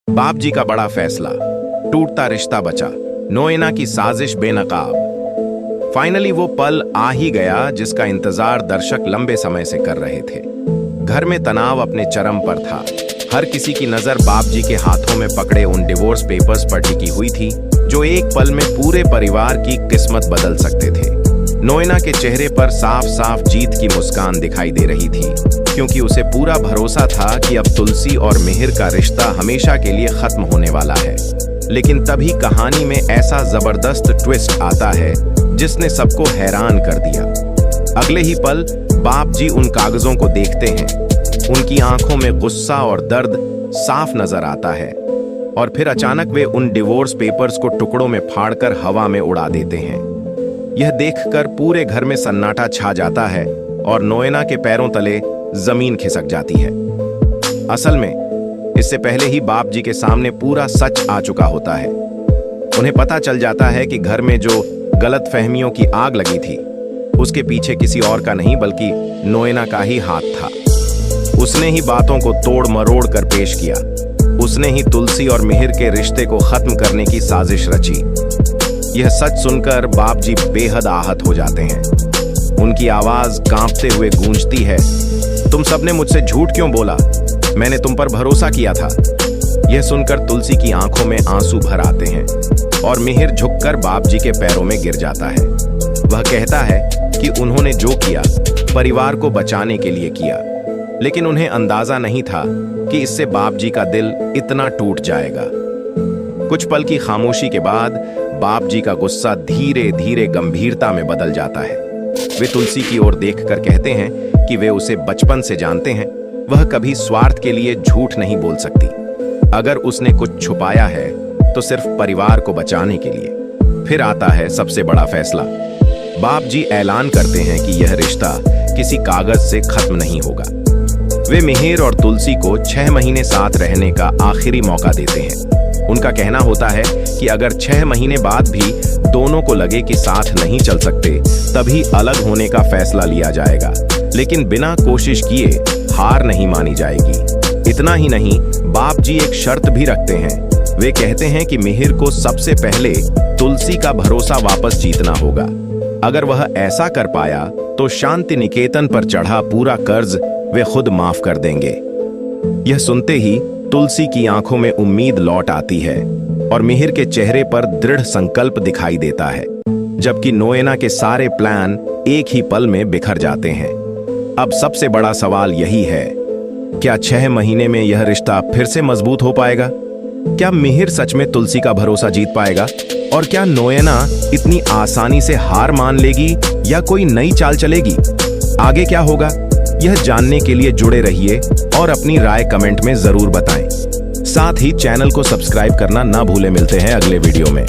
बाप जी का बड़ा फैसला, टूटता रिश्ता बचा, नोएना की साजिश बेनकाब। फाइनली वो पल आ ही गया जिसका इंतजार दर्शक लंबे समय से कर रहे थे। घर में तनाव अपने चरम पर था। हर किसी की नजर बाप जी के हाथों में पकड़े उन डिवोर्स पेपर्स पर टिकी हुई थी जो एक पल में पूरे परिवार की किस्मत बदल सकते थे। नोएना के चेहरे पर साफ साफ जीत की मुस्कान दिखाई दे रही थी, क्योंकि उसे पूरा भरोसा था कि अब तुलसी और मिहिर का रिश्ता हमेशा के लिए खत्म होने वाला है। लेकिन तभी कहानी में ऐसा जबरदस्त ट्विस्ट आता है जिसने सबको हैरान कर दिया। अगले ही पल बाप जी उन कागजों को देखते हैं। उनकी आंखों में गुस्सा और दर्द साफ नजर आता है, और फिर अचानक वे उन डिवोर्स पेपर्स को टुकड़ों में फाड़कर हवा में उड़ा देते हैं। यह देखकर पूरे घर में सन्नाटा छा जाता है और नोएना के पैरों तले जमीन खिसक जाती है। असल में इससे पहले ही बाप जी के सामने पूरा सच आ चुका होता है। उन्हें पता चल जाता है कि घर में जो गलतफहमियों की आग लगी थी उसके पीछे किसी और का नहीं बल्कि नोएना का ही हाथ था। उसने ही बातों को तोड़ मरोड़ कर पेश किया। उसने ही तुलसी और मिहिर के रिश्ते को खत्म करने की साजिश रची। यह सच सुनकर बाप जी बेहद आहत हो जाते हैं। उनकी आवाज कांपते हुए गूंजती है, तुम सबने मुझसे झूठ क्यों बोला? मैंने तुम पर भरोसा किया था। यह सुनकर तुलसी की आंखों में आंसू भर आते हैं और मिहिर झुककर बाप जी के पैरों में गिर जाता है। वह कहता है कि उन्होंने जो किया परिवार को बचाने के लिए किया, लेकिन उन्हें अंदाजा नहीं था कि इससे बाप जी का दिल इतना टूट जाएगा। कुछ पल की खामोशी के बाद बाप जी का गुस्सा धीरे धीरे गंभीरता में बदल जाता है। वे तुलसी की ओर देखकर कहते हैं कि वे उसे बचपन से जानते हैं। वह कभी स्वार्थ के लिए झूठ नहीं बोल सकती। अगर उसने कुछ छुपाया है तो सिर्फ परिवार को बचाने के लिए। फिर आता है सबसे बड़ा फैसला। बाप जी ऐलान करते हैं कि यह रिश्ता किसी कागज से खत्म नहीं होगा। वे मिहिर और तुलसी को 6 महीने साथ रहने का आखिरी मौका देते हैं। उनका कहना होता है कि अगर 6 महीने बाद भी दोनों को लगे कि साथ नहीं चल सकते, तभी अलग होने का फैसला लिया जाएगा। लेकिन बिना कोशिश किए हार नहीं मानी जाएगी। इतना ही नहीं, बाप जी एक शर्त भी रखते हैं। वे कहते हैं कि मिहिर को सबसे पहले तुलसी का भरोसा वापस जीतना होगा। अगर वह ऐसा कर पाया तो शांति निकेतन पर चढ़ा पूरा कर्ज वे खुद माफ कर देंगे। यह सुनते ही तुलसी की आंखों में उम्मीद लौट आती है और मिहिर के चेहरे पर दृढ़ संकल्प दिखाई देता है, जबकि नोएना के सारे प्लान एक ही पल में बिखर जाते हैं। अब सबसे बड़ा सवाल यही है, क्या 6 महीने में यह रिश्ता फिर से मजबूत हो पाएगा? क्या मिहिर सच में तुलसी का भरोसा जीत पाएगा? और क्या नोएना इतनी आसानी से हार मान लेगी या कोई नई चाल चलेगी? आगे क्या होगा, यह जानने के लिए जुड़े रहिए और अपनी राय कमेंट में जरूर बताएं। साथ ही चैनल को सब्सक्राइब करना ना भूलें। मिलते हैं अगले वीडियो में।